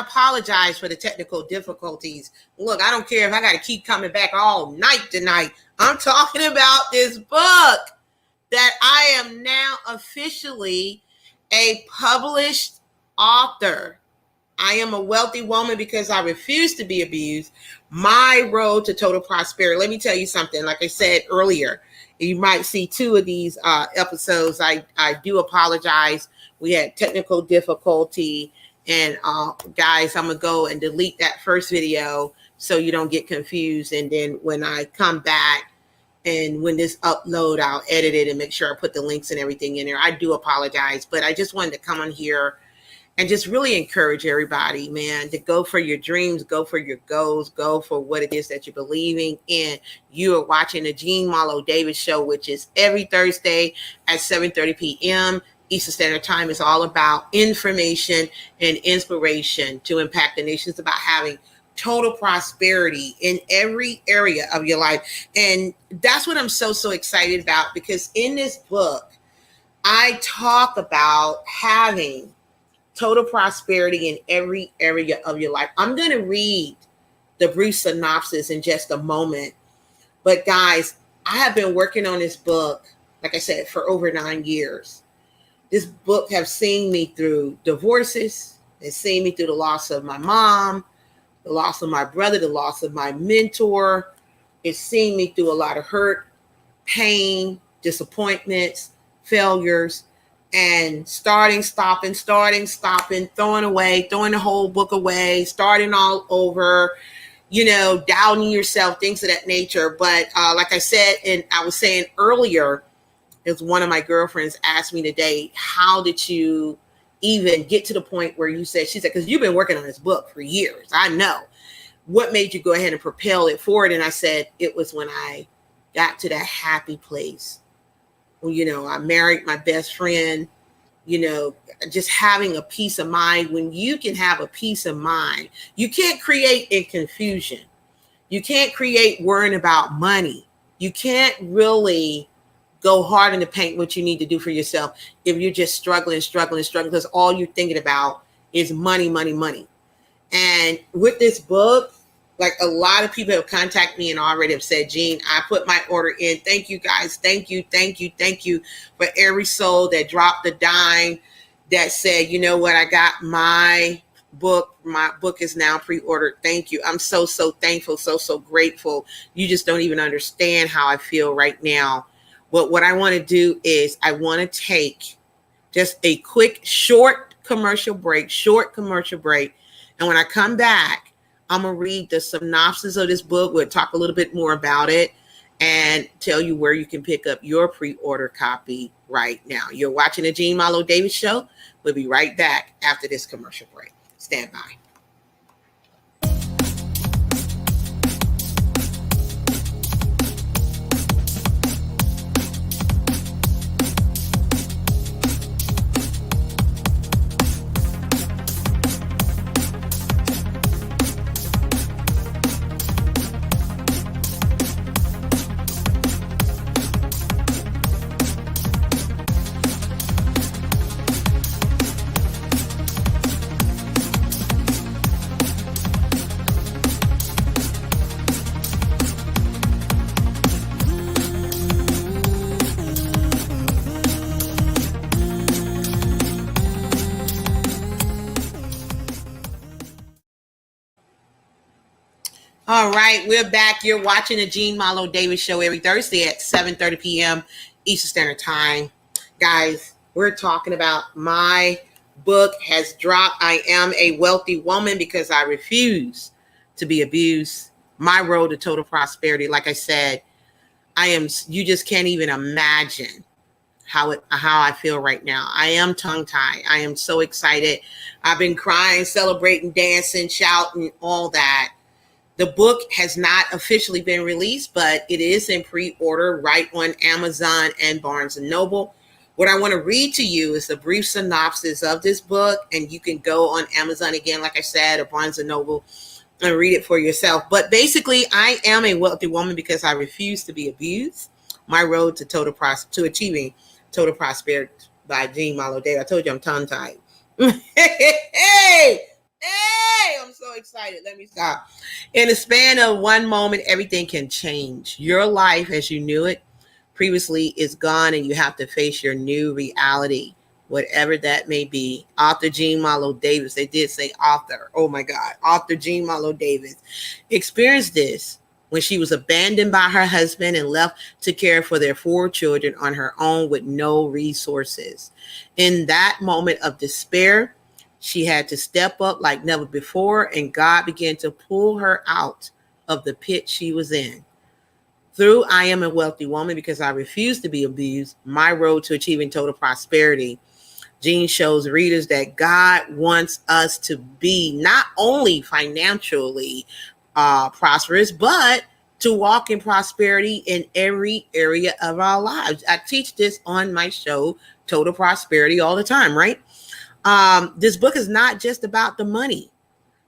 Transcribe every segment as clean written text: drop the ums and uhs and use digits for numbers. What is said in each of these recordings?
apologize for the technical difficulties. Look, I don't care if I got to keep coming back all night tonight. I'm talking about this book that I am now officially a published author. I am a wealthy woman because I refuse to be abused. My road to total prosperity. Let me tell you something. Like I said earlier, you might see 2 of these episodes. I do apologize. We had technical difficulty. And guys, I'm going to go and delete that first video so you don't get confused. And then when I come back and when this upload, I'll edit it and make sure I put the links and everything in there. I do apologize, but I just wanted to come on here and just really encourage everybody, man, to go for your dreams, go for your goals, go for what it is that you're believing in. You are watching the Marlo Davis show, which is every Thursday at 7:30 p.m. Eastern Standard Time. Is all about information and inspiration to impact the nations, about having total prosperity in every area of your life. And that's what I'm so excited about, because in this book, I talk about having total prosperity in every area of your life. I'm going to read the brief synopsis in just a moment. But guys, I have been working on this book, like I said, for over 9 years. This book has seen me through divorces. It's seen me through the loss of my mom, the loss of my brother, the loss of my mentor. It's seen me through a lot of hurt, pain, disappointments, failures, and starting, stopping, throwing away, throwing the whole book away, starting all over, doubting yourself, things of that nature. But like I said, and I was saying earlier, as one of my girlfriends asked me today, how did you even get to the point where she said, because you've been working on this book for years. I know. What made you go ahead and propel it forward? And I said, it was when I got to that happy place. I married my best friend, just having a peace of mind. When you can have a peace of mind, you can't create in confusion. You can't create worrying about money. You can't really go hard in the paint what you need to do for yourself if you're just struggling, because all you're thinking about is money. And with this book, like a lot of people have contacted me and already have said, Jean, I put my order in. Thank you guys. Thank you for every soul that dropped a dime, that said, you know what, I got my book. My book is now pre-ordered. Thank you. I'm so thankful, so grateful. You just don't even understand how I feel right now. But what I want to do is I want to take just a quick, short commercial break. And when I come back, I'm going to read the synopsis of this book. We'll talk a little bit more about it and tell you where you can pick up your pre-order copy right now. You're watching the Marlo Davis show. We'll be right back after this commercial break. Stand by. All right, we're back. You're watching the Marlo Davis show every Thursday at 7:30 p.m. Eastern Standard Time. Guys, we're talking about my book has dropped. I am a wealthy woman because I refuse to be abused. My road to total prosperity. Like I said, you just can't even imagine how I feel right now. I am tongue-tied. I am so excited. I've been crying, celebrating, dancing, shouting, all that. The book has not officially been released, but it is in pre-order right on Amazon and Barnes & Noble. What I want to read to you is a brief synopsis of this book, and you can go on Amazon again, like I said, or Barnes & Noble, and read it for yourself. But basically, I am a wealthy woman because I refuse to be abused. My road to achieving total prosperity by Marlo Davis. I told you I'm tongue-tied. Hey! Hey, I'm so excited. Let me stop. In the span of one moment, everything can change. Your life as you knew it previously is gone, and you have to face your new reality, whatever that may be. Author Jean Marlo Davis, they did say author. Oh my God. Author Jean Marlo Davis experienced this when she was abandoned by her husband and left to care for their 4 children on her own with no resources. In that moment of despair, she had to step up like never before, and God began to pull her out of the pit she was in. Through I Am a Wealthy Woman Because I Refuse to Be Abused, My Road to Achieving Total Prosperity, Jean shows readers that God wants us to be not only financially prosperous, but to walk in prosperity in every area of our lives. I teach this on my show, Total Prosperity, all the time, right? This book is not just about the money,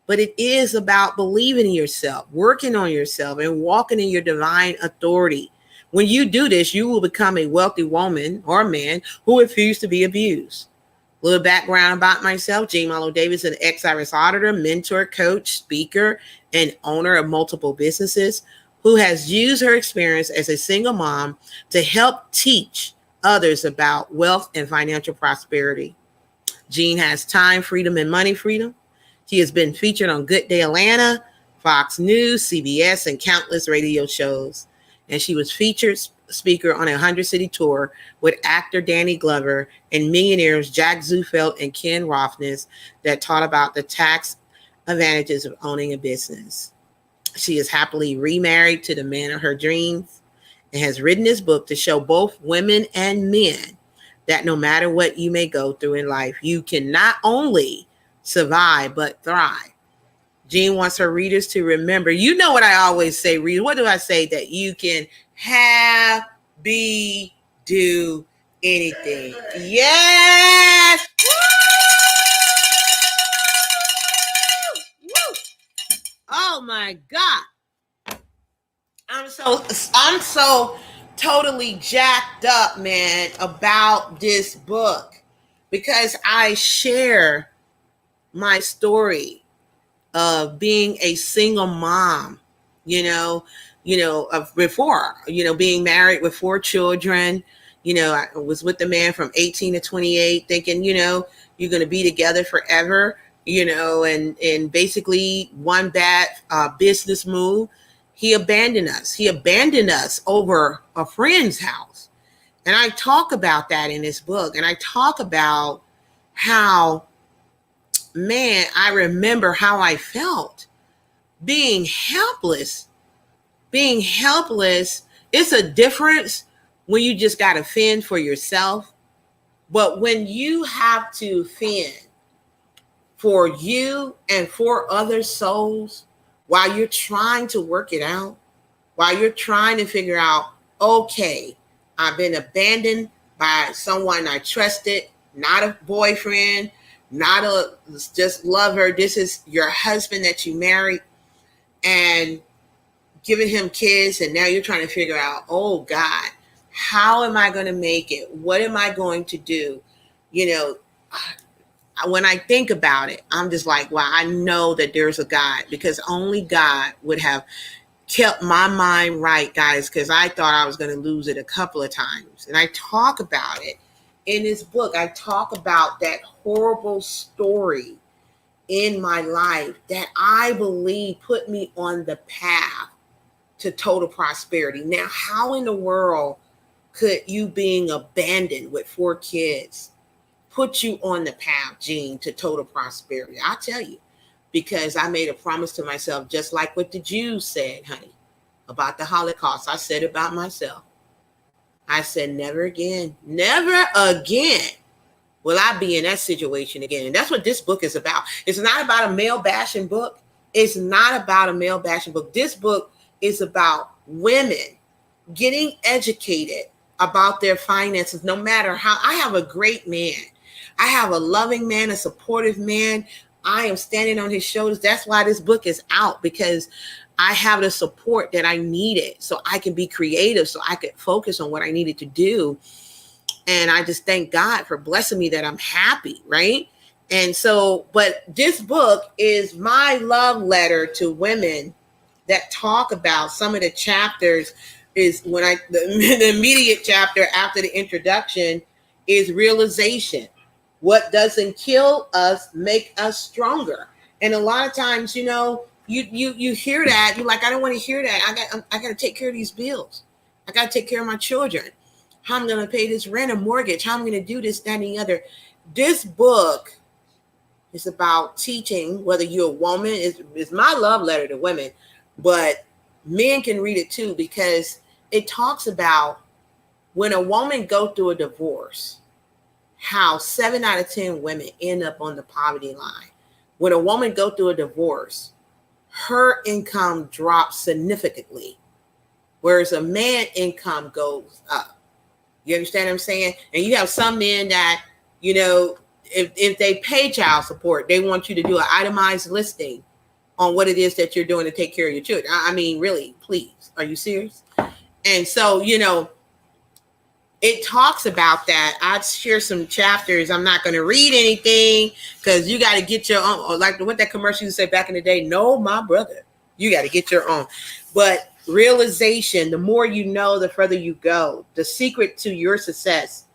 but it is about believing in yourself, working on yourself, and walking in your divine authority. When you do this, you will become a wealthy woman or man who refused to be abused. A little background about myself. Jean Marlo Davis, an ex-IRS auditor, mentor, coach, speaker, and owner of multiple businesses, who has used her experience as a single mom to help teach others about wealth and financial prosperity. Jean has time freedom and money freedom. She has been featured on Good Day Atlanta, Fox News, CBS, and countless radio shows. And she was featured speaker on a 100-city tour with actor Danny Glover and millionaires Jack Zufelt and Ken Rothness that taught about the tax advantages of owning a business. She is happily remarried to the man of her dreams and has written this book to show both women and men that no matter what you may go through in life, you can not only survive, but thrive. Jean wants her readers to remember, you know what I always say, readers, what do I say? That you can have, be, do anything. Yes! Woo! Woo! Oh my God. I'm so totally jacked up, man, about this book because I share my story of being a single mom, of before, being married with 4 children. I was with the man from 18 to 28 thinking, you're going to be together forever, and basically one bad business move. He abandoned us. He abandoned us over a friend's house. And I talk about that in this book. And I talk about how, man, I remember how I felt being helpless. Being helpless, it's a difference when you just got to fend for yourself. But when you have to fend for you and for other souls while you're trying to work it out, while you're trying to figure out, okay, I've been abandoned by someone I trusted, not a boyfriend, not a just lover. This is your husband that you married and giving him kids. And now you're trying to figure out, oh God, how am I going to make it? What am I going to do? When I think about it, I'm just like, wow, I know that there's a God, because only God would have kept my mind right, guys, because I thought I was going to lose it a couple of times. And I talk about it in this book. I talk about that horrible story in my life that I believe put me on the path to total prosperity. Now, how in the world could you being abandoned with 4 kids put you on the path, Jean, to total prosperity? I'll tell you, because I made a promise to myself, just like what the Jews said, honey, about the Holocaust. I said about myself. I said, never again will I be in that situation again. And that's what this book is about. It's not about a male bashing book. It's not about a male bashing book. This book is about women getting educated about their finances, no matter how. I have a great man. I have a loving man, a supportive man. I am standing on his shoulders. That's why this book is out, because I have the support that I needed so I can be creative, so I could focus on what I needed to do. And I just thank God for blessing me that I'm happy, right? And so, but this book is my love letter to women that talk about some of the chapters is when the immediate chapter after the introduction is realization. What doesn't kill us make us stronger. And a lot of times, you hear that, you're like, I don't want to hear that. I got to take care of these bills. I got to take care of my children. How I'm going to pay this rent or mortgage. How I'm going to do this, that, and the other. This book is about teaching, whether you're a woman, is my love letter to women, but men can read it too, because it talks about when a woman go through a divorce, how 7 out of 10 women end up on the poverty line. When a woman go through a divorce, her income drops significantly, whereas a man income goes up. You understand what I'm saying? And you have some men that, if they pay child support, they want you to do an itemized listing on what it is that you're doing to take care of your children. I mean, really, please, are you serious? And so, it talks about that. I'd share some chapters. I'm not going to read anything because you got to get your own. Or like what that commercial you said back in the day, no, my brother, you got to get your own. But realization, the more you know, the further you go. The secret to your success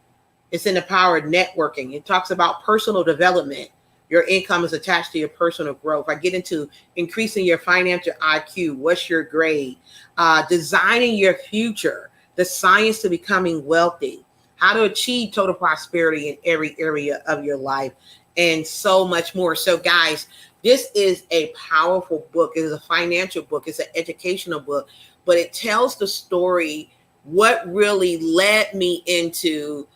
is in the power of networking. It talks about personal development. Your income is attached to your personal growth. I get into increasing your financial IQ. What's your grade? Designing your future. The science to becoming wealthy. How to achieve total prosperity in every area of your life. And so much more. So guys, this is a powerful book. It is a financial book. It's an educational book. But it tells the story what really led me into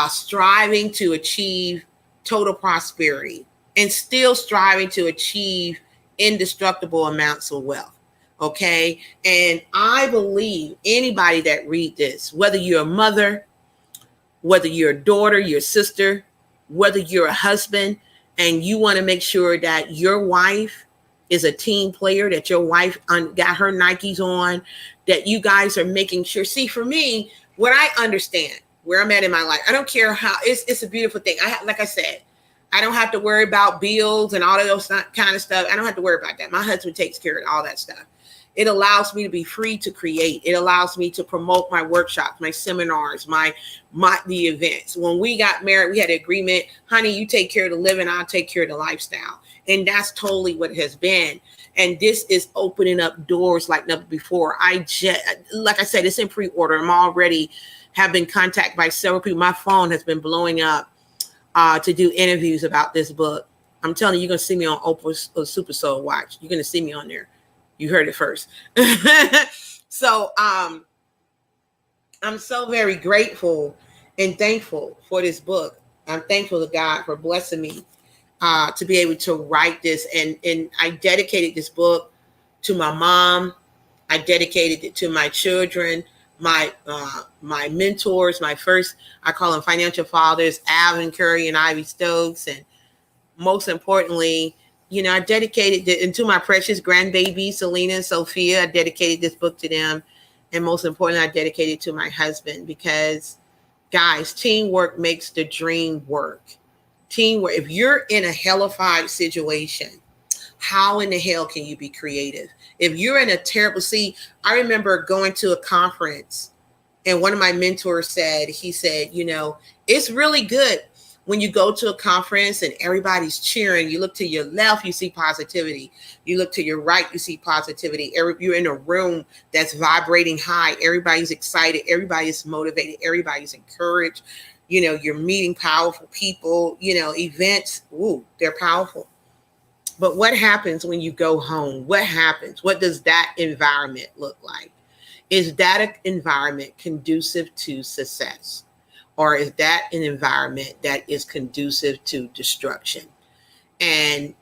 striving to achieve total prosperity and still striving to achieve indestructible amounts of wealth. Okay. And I believe anybody that read this, whether you're a mother, whether you're a daughter, your sister, whether you're a husband, and you want to make sure that your wife is a team player, that your wife got her Nikes on, that you guys are making sure. See, for me, what I understand, where I'm at in my life, I don't care how, it's a beautiful thing. Like I said, I don't have to worry about bills and all of those kind of stuff. I don't have to worry about that. My husband takes care of all that stuff. It allows me to be free to create. It allows me to promote my workshops, my seminars, the events. When we got married, we had an agreement, honey, you take care of the living, I'll take care of the lifestyle. And that's totally what it has been. And this is opening up doors like never before. Like I said, it's in pre-order. I'm already have been contacted by several people. My phone has been blowing up to do interviews about this book. I'm telling you, you're going to see me on Oprah's Super Soul Watch. You're going to see me on there. You heard it first. So I'm so very grateful and thankful for this book. I'm thankful to God for blessing me to be able to write this. And I dedicated this book to my mom. I dedicated it to my children, my mentors, my first, I call them financial fathers, Alvin Curry and Ivy Stokes. And most importantly, I dedicated it into my precious grandbabies, Selena and Sophia. I dedicated this book to them. And most importantly, I dedicated it to my husband because, guys, teamwork makes the dream work. Teamwork. If you're in a hellified situation, how in the hell can you be creative? If you're in a terrible, I remember going to a conference and one of my mentors said, it's really good when you go to a conference and everybody's cheering. You look to your left, you see positivity. You look to your right, you see positivity. You're in a room that's vibrating high. Everybody's excited. Everybody's motivated. Everybody's encouraged. You're meeting powerful people, events. Ooh, they're powerful. But what happens when you go home? What happens? What does that environment look like? Is that an environment conducive to success? Or is that an environment that is conducive to destruction? And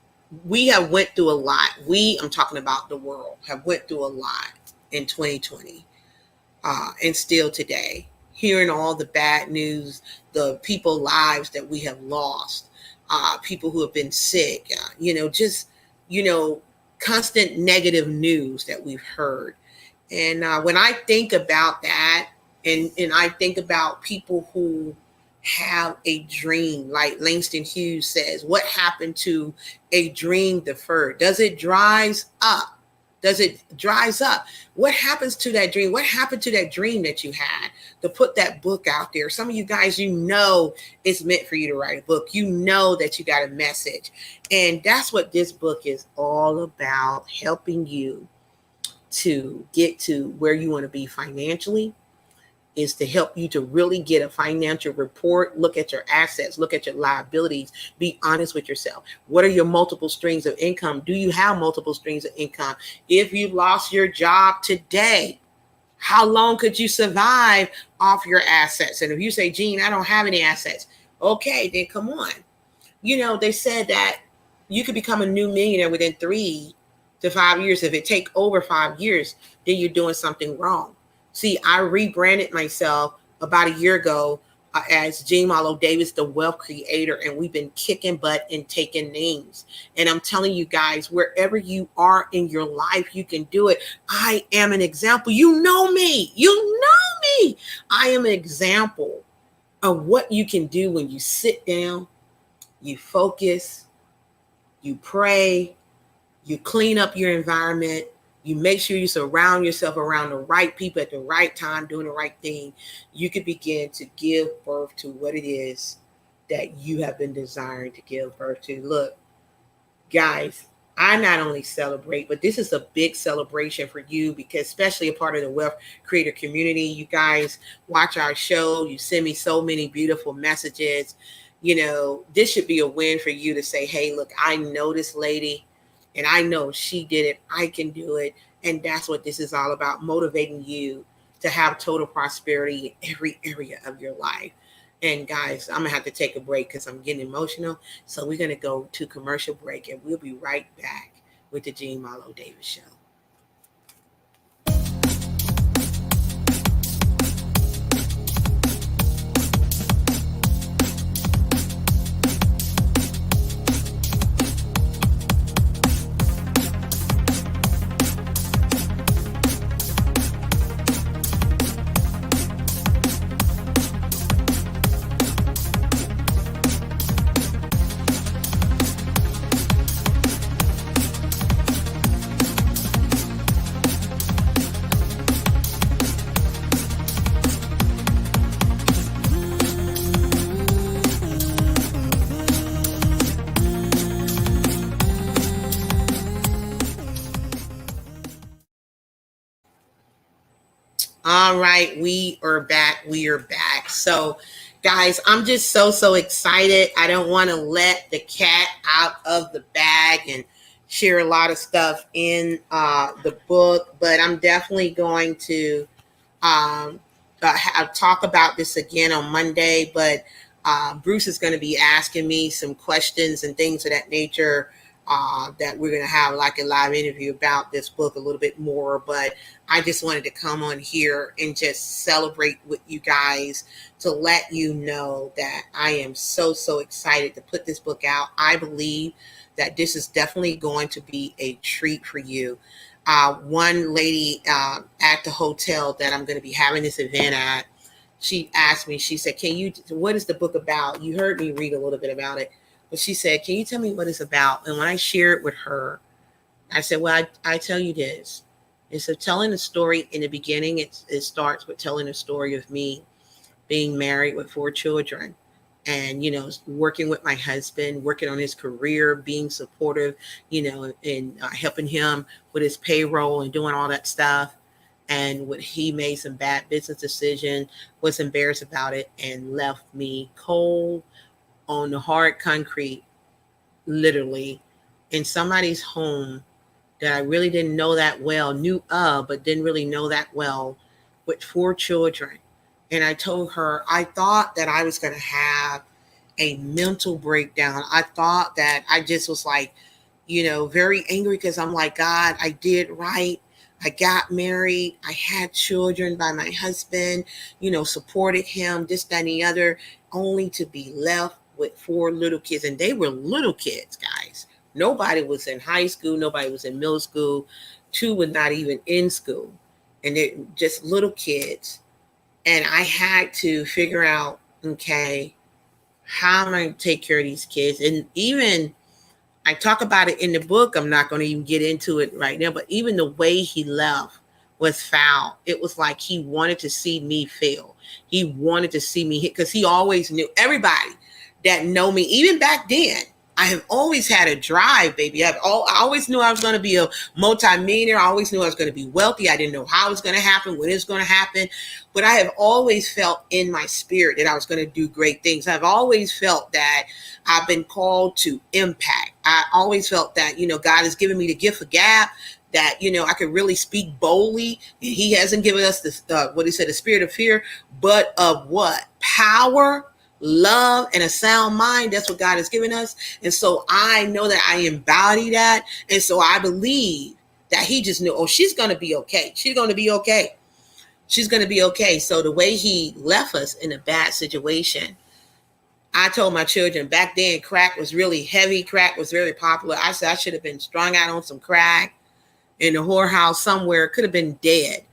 we have went through a lot. I'm talking about the world, have went through a lot in 2020 and still today. Hearing all the bad news, the people's lives that we have lost, people who have been sick, constant negative news that we've heard. And when I think about that, and I think about people who have a dream. Like Langston Hughes says, what happened to a dream deferred? Does it dries up? Does it dries up? What happens to that dream? What happened to that dream that you had to put that book out there? Some of you guys, you know, it's meant for you to write a book. You know that you got a message. And that's what this book is all about, helping you to get to where you want to be financially, is to help you to really get a financial report, look at your assets, look at your liabilities, be honest with yourself. What are your multiple streams of income? Do you have multiple streams of income? If you lost your job today, how long could you survive off your assets? And if you say, Gene, I don't have any assets, okay, then come on. You know, they said that you could become a new millionaire within 3 to 5 years. If it take over 5 years, then you're doing something wrong. See, I rebranded myself about a year ago as Gene Marlo Davis, the wealth creator, and we've been kicking butt and taking names. And I'm telling you guys, wherever you are in your life, you can do it. I am an example. You know me. You know me. I am an example of what you can do when you sit down, you focus, you pray, you clean up your environment, you make sure you surround yourself around the right people at the right time, doing the right thing. You can begin to give birth to what it is that you have been desiring to give birth to. Look, guys, I not only celebrate, but this is a big celebration for you, because especially a part of the wealth creator community. You guys watch our show. You send me so many beautiful messages. You know, this should be a win for you to say, hey, look, I know this lady. And I know she did it. I can do it. And that's what this is all about, motivating you to have total prosperity in every area of your life. And guys, I'm going to have to take a break because I'm getting emotional. So we're going to go to commercial break, and we'll be right back with the Gene Marlo Davis Show. All right, we are back. We are back. So, guys, I'm just so excited. I don't want to let the cat out of the bag and share a lot of stuff in the book, but I'm definitely going to talk about this again on Monday. But Bruce is going to be asking me some questions and things of that nature, that we're going to have like a live interview about this book a little bit more. But I just wanted to come on here and just celebrate with you guys, to let you know that I am so excited to put this book out. I believe that this is definitely going to be a treat for you. One lady at the hotel that I'm going to be having this event at, she asked me, she said, what is the book about? You heard me read a little bit about it, but she said, can you tell me what it's about? And when I shared with her, I said, well, I tell you this. And so telling a story in the beginning, it starts with telling a story of me being married with 4 children, and, you know, working with my husband, working on his career, being supportive, you know, and helping him with his payroll and doing all that stuff. And when he made some bad business decision, was embarrassed about it, and left me cold on the hard concrete, literally, in somebody's home that I really didn't know that well, knew of, but didn't really know that well, with 4 children. And I told her, I thought that I was going to have a mental breakdown. I thought that I just was like, you know, very angry, because I'm like, God, I did right. I got married. I had children by my husband, you know, supported him, this, that, and the other, only to be left with 4 little kids. And they were little kids, guys. Nobody was in high school. Nobody was in middle school. 2 were not even in school. And they're just little kids. And I had to figure out, okay, how am I going to take care of these kids? And even I talk about it in the book. I'm not going to even get into it right now, but even the way he left was foul. It was like he wanted to see me fail. He wanted to see me hit, because he always knew, everybody that know me, even back then, I have always had a drive, baby. I always knew I was going to be a multimillionaire. I always knew I was going to be wealthy. I didn't know how it was going to happen, when it was going to happen. But I have always felt in my spirit that I was going to do great things. I've always felt that I've been called to impact. I always felt that, God has given me the gift of gab, that, I could really speak boldly. He hasn't given us this, what he said, the spirit of fear, but of what? Power, love, and a sound mind. That's what God has given us. And so I know that I embody that. And so I believe that he just knew, she's going to be okay. She's going to be okay. She's going to be okay. So the way he left us in a bad situation, I told my children back then, crack was really heavy. Crack was very popular. I said I should have been strung out on some crack in the whorehouse somewhere. Could have been dead.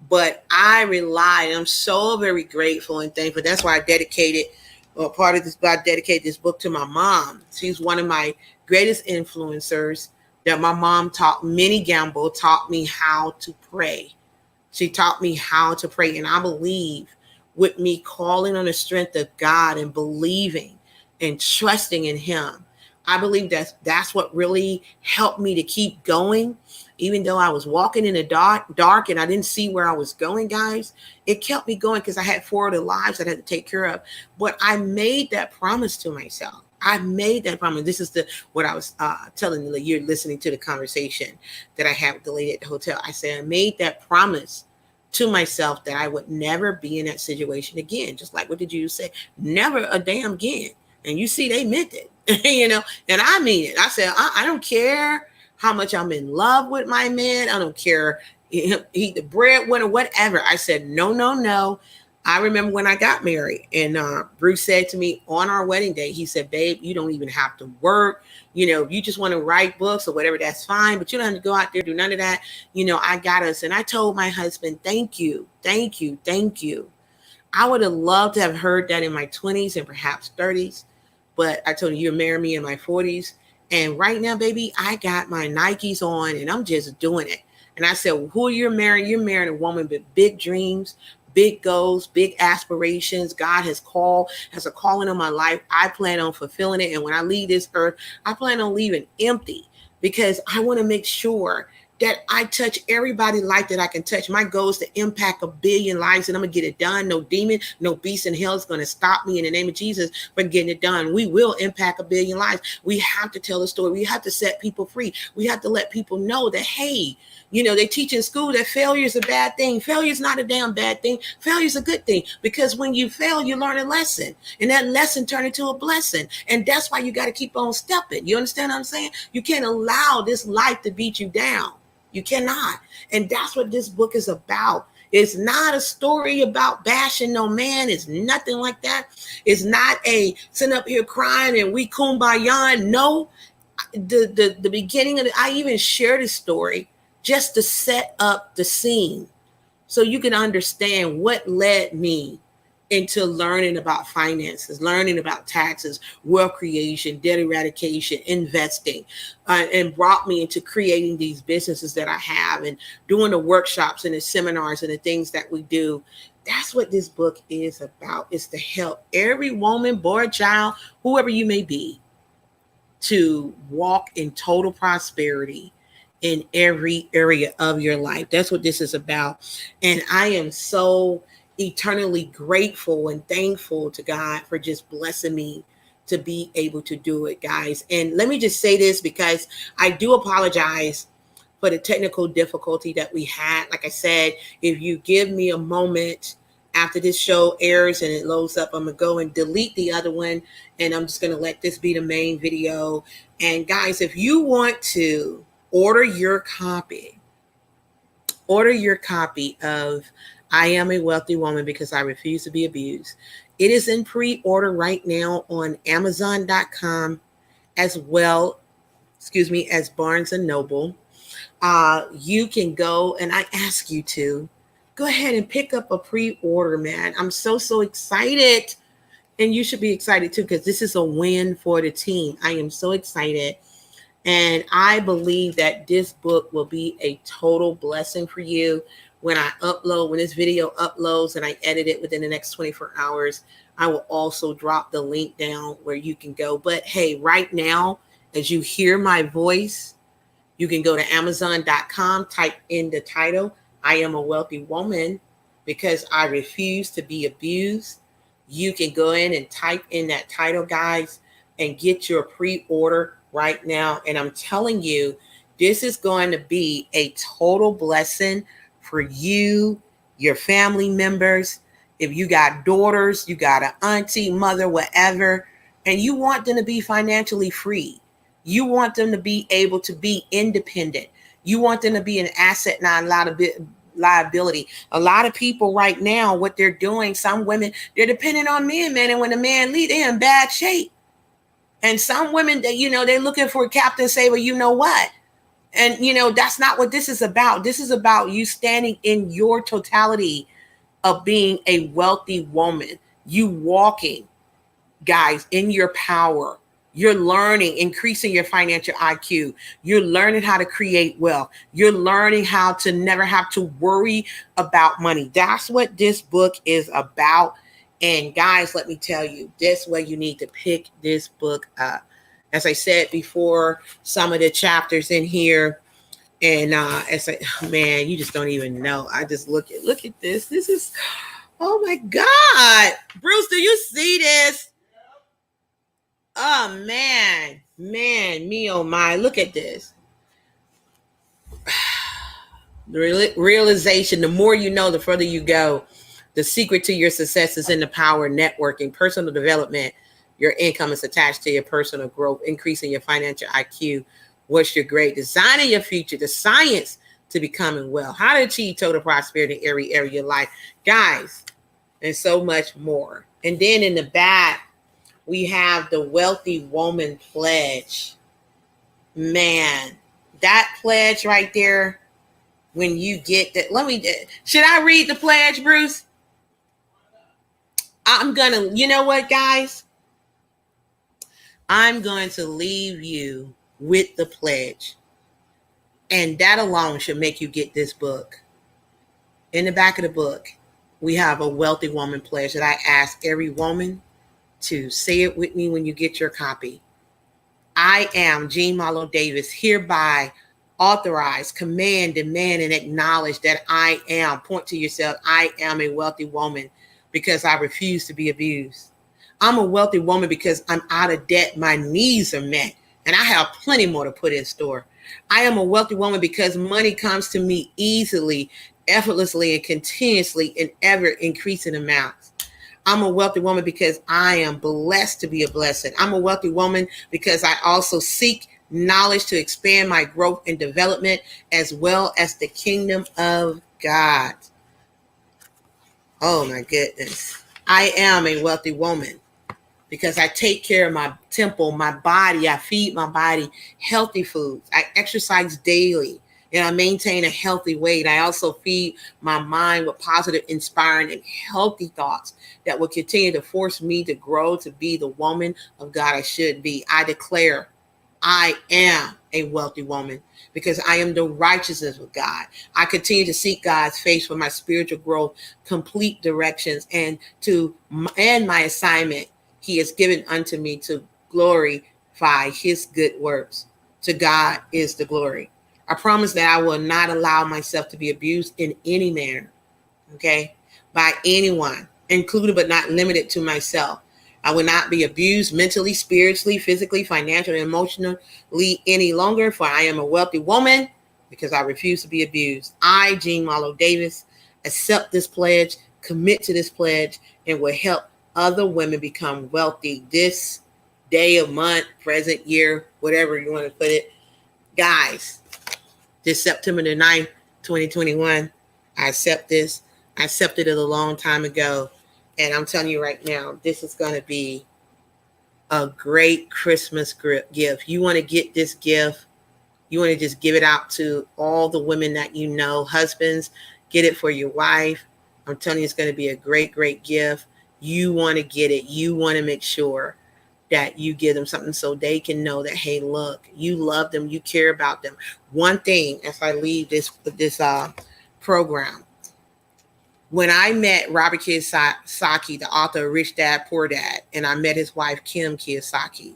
But I relied. I'm so very grateful and thankful. That's why I dedicated, part of this, I dedicated this book to my mom. She's one of my greatest influencers. That my mom taught, Minnie Gamble, taught me how to pray. She taught me how to pray. And I believe with me calling on the strength of God and believing and trusting in him, I believe that's what really helped me to keep going. Even though I was walking in the dark and I didn't see where I was going, guys, it kept me going because I had 4 other lives that I had to take care of. But I made that promise to myself. I made that promise. This is what I was telling you. You're listening to the conversation that I had with the lady at the hotel. I said I made that promise to myself that I would never be in that situation again. Just like, what did you say? Never a damn again. And you see, they meant it, and I mean it. I said, I don't care how much I'm in love with my man. I don't care. He the breadwinner, whatever. I said, no. I remember when I got married and Bruce said to me on our wedding day, he said, babe, you don't even have to work. You just want to write books or whatever, that's fine. But you don't have to go out there, do none of that. I got us. And I told my husband, thank you. I would have loved to have heard that in my 20s and perhaps 30s. But I told him, you'll marry me in my 40s. And right now, baby, I got my Nikes on and I'm just doing it. And I said, well, who you're marrying? You're marrying a woman with big dreams, big goals, big aspirations. God has a calling on my life. I plan on fulfilling it. And when I leave this earth, I plan on leaving empty because I want to make sure that I touch everybody's life that I can touch. My goal is to impact 1 billion lives, and I'm going to get it done. No demon, no beast in hell is going to stop me in the name of Jesus from getting it done. We will impact 1 billion lives. We have to tell a story. We have to set people free. We have to let people know that, hey, they teach in school that failure is a bad thing. Failure is not a damn bad thing. Failure is a good thing because when you fail, you learn a lesson, and that lesson turns into a blessing. And that's why you got to keep on stepping. You understand what I'm saying? You can't allow this life to beat you down. You cannot. And that's what this book is about. It's not a story about bashing no man. It's nothing like that. It's not a sitting up here crying and we kumbaya. No, the beginning of it, I even shared a story just to set up the scene so you can understand what led me into learning about finances, learning about taxes, wealth creation, debt eradication, investing, and brought me into creating these businesses that I have and doing the workshops and the seminars and the things that we do. That's what this book is about. It's to help every woman, boy, child, whoever you may be, to walk in total prosperity in every area of your life. That's what this is about. And I am so eternally grateful and thankful to God for just blessing me to be able to do it, guys. And let me just say this because I do apologize for the technical difficulty that we had. Like I said, if you give me a moment after this show airs and it loads up, I'm going to go and delete the other one. And I'm just going to let this be the main video. And guys, if you want to order your copy of I Am a Wealthy Woman Because I Refuse to Be Abused. It is in pre-order right now on Amazon.com as well, as Barnes & Noble. You can go, and I ask you to, go ahead and pick up a pre-order, man. I'm so excited And you should be excited too, because this is a win for the team. I am so excited. And I believe that this book will be a total blessing for you. When this video uploads and I edit it within the next 24 hours, I will also drop the link down where you can go. But hey, right now, as you hear my voice, you can go to Amazon.com, type in the title, I Am a Wealthy Woman Because I Refuse to Be Abused. You can go in and type in that title, guys, and get your pre-order right now. And I'm telling you, this is going to be a total blessing for you, your family members. If you got daughters, you got an auntie, mother, whatever, and you want them to be financially free. You want them to be able to be independent. You want them to be an asset, not a liability. A lot of people right now, what they're doing, some women, they're dependent on men, man. And when the man leaves, they're in bad shape. And some women, they're looking for a captain say, well, you know what? And, that's not what this is about. This is about you standing in your totality of being a wealthy woman. You walking, guys, in your power. You're learning, increasing your financial IQ. You're learning how to create wealth. You're learning how to never have to worry about money. That's what this book is about. And guys, let me tell you, this way you need to pick this book up. As I said before, some of the chapters in here, and man, you just don't even know. I just look at this. This is, oh my God, Bruce, do you see this? Oh man, me oh my, look at this. The realization, the more you know, the further you go. The secret to your success is in the power of networking, personal development. Your income is attached to your personal growth, increasing your financial IQ. What's your grade? Designing your future, the science to becoming well, how to achieve total prosperity in every area of your life, guys, and so much more. And then in the back, we have the Wealthy Woman Pledge. Man, that pledge right there, when you get that, should I read the pledge, Bruce? You know what, guys? I'm going to leave you with the pledge. And that alone should make you get this book. In the back of the book, we have a Wealthy Woman Pledge that I ask every woman to say it with me when you get your copy. I am Marlo Davis, hereby authorize, command, demand, and acknowledge that I am, point to yourself, I am a wealthy woman because I refuse to be abused. I'm a wealthy woman because I'm out of debt, my needs are met, and I have plenty more to put in store. I am a wealthy woman because money comes to me easily, effortlessly, and continuously in ever increasing amounts. I'm a wealthy woman because I am blessed to be a blessing. I'm a wealthy woman because I also seek knowledge to expand my growth and development, as well as the kingdom of God. Oh my goodness. I am a wealthy woman because I take care of my temple, my body. I feed my body healthy foods. I exercise daily and I maintain a healthy weight. I also feed my mind with positive, inspiring, and healthy thoughts that will continue to force me to grow to be the woman of God I should be. I declare I am a wealthy woman because I am the righteousness of God. I continue to seek God's face for my spiritual growth, complete directions, and my assignment He has given unto me to glorify His good works. To God is the glory. I promise that I will not allow myself to be abused in any manner, okay, by anyone, including but not limited to myself. I will not be abused mentally, spiritually, physically, financially, emotionally any longer, for I am a wealthy woman because I refuse to be abused. I, Marlo Davis, accept this pledge, commit to this pledge, and will help other women become wealthy this day, of month, present, year, whatever you want to put it. Guys, this September the 9th, 2021, I accept this. I accepted it a long time ago. And I'm telling you right now, this is going to be a great Christmas gift. You want to get this gift. You want to just give it out to all the women that you know. Husbands, get it for your wife. I'm telling you, it's going to be a great, great gift. You want to get it. You want to make sure that you give them something so they can know that, hey, look, you love them, you care about them. One thing, as I leave this program, when I met Robert Kiyosaki, the author of Rich Dad, Poor Dad, and I met his wife, Kim Kiyosaki,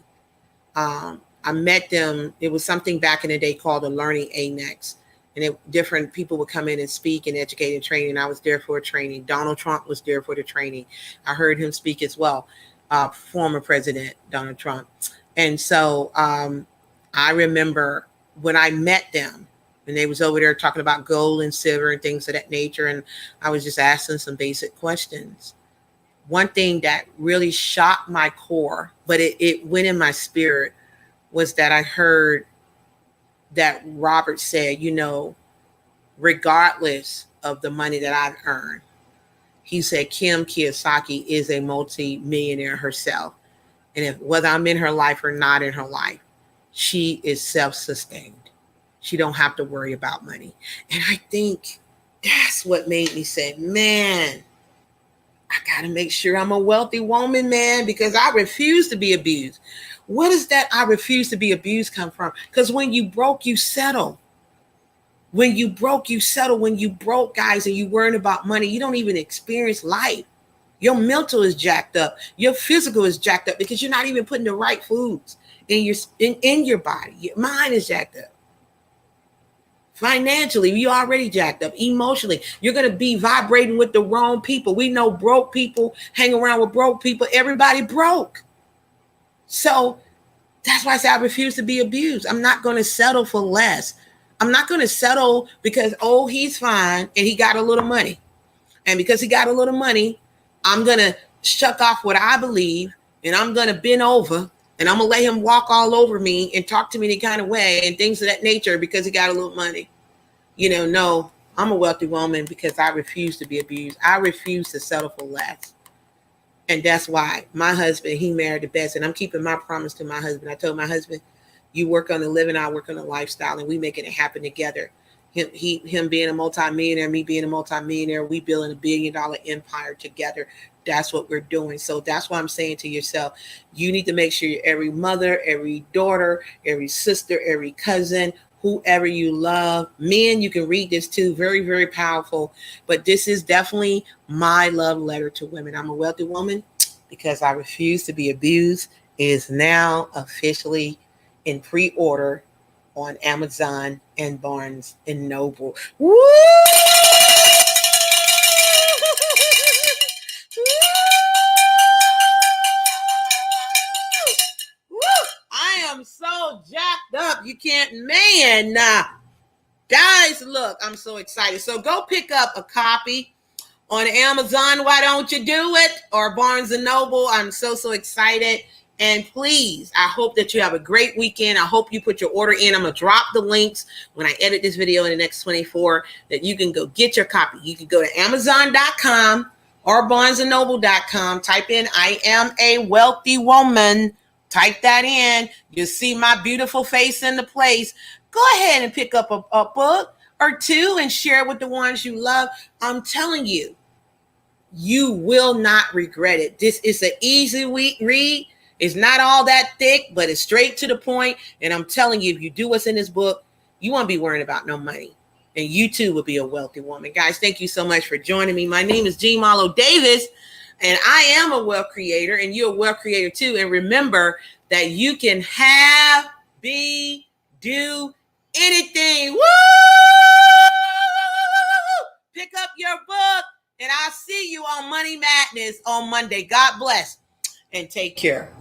I met them. It was something back in the day called the Learning Annex. And different people would come in and speak and educate and train. And I was there for a training. Donald Trump was there for the training. I heard him speak as well, former President Donald Trump. And so I remember when I met them, and they was over there talking about gold and silver and things of that nature. And I was just asking some basic questions. One thing that really shocked my core, but it went in my spirit, was that I heard that Robert said, you know, regardless of the money that I've earned, he said Kim Kiyosaki is a multi-millionaire herself. And if whether I'm in her life or not in her life, she is self-sustained. She don't have to worry about money. And I think that's what made me say, man, I got to make sure I'm a wealthy woman, man, because I refuse to be abused. What does that I refuse to be abused come from? Because when you broke, you settle. When you broke, you settle. When you broke, guys, and you worrying about money, you don't even experience life. Your mental is jacked up. Your physical is jacked up because you're not even putting the right foods in your body. Your mind is jacked up. Financially, you're already jacked up. Emotionally, you're going to be vibrating with the wrong people. We know broke people hang around with broke people. Everybody broke. So that's why I say I refuse to be abused. I'm not going to settle for less. I'm not going to settle because, oh, he's fine and he got a little money. And because he got a little money, I'm going to shuck off what I believe and I'm going to bend over and I'm going to let him walk all over me and talk to me any kind of way and things of that nature because he got a little money. You know, no, I'm a wealthy woman because I refuse to be abused. I refuse to settle for less. And that's why my husband, he married the best. And I'm keeping my promise to my husband. I told my husband, you work on the living, I work on the lifestyle, and we making it happen together. Him being a multimillionaire, me being a multimillionaire, we building $1 billion empire together. That's what we're doing. So that's why I'm saying to yourself, you need to make sure every mother, every daughter, every sister, every cousin, whoever you love. Men, you can read this too. Very, very powerful. But this is definitely my love letter to women. I'm a wealthy woman because I refuse to be abused. It is now officially in pre-order on Amazon and Barnes and Noble. Woo! I am so jacked up. You can't, man. Guys, look, I'm so excited. So go pick up a copy on Amazon. Why don't you do it? Or Barnes and Noble. I'm so excited. And please, I hope that you have a great weekend. I hope you put your order in. I'm going to drop the links when I edit this video in the next 24 that you can go get your copy. You can go to Amazon.com or BarnesandNoble.com. Type in, I am a wealthy woman. Type that in. You'll see my beautiful face in the place. Go ahead and pick up a book or two and share it with the ones you love. I'm telling you, you will not regret it. This is an easy read. It's not all that thick, but it's straight to the point. And I'm telling you, if you do what's in this book, you won't be worrying about no money. And you too will be a wealthy woman. Guys, thank you so much for joining me. My name is Marlo Davis, and I am a wealth creator, and you're a wealth creator too. And remember that you can have, be, do anything. Woo! Pick up your book, and I'll see you on Money Madness on Monday. God bless, and take care.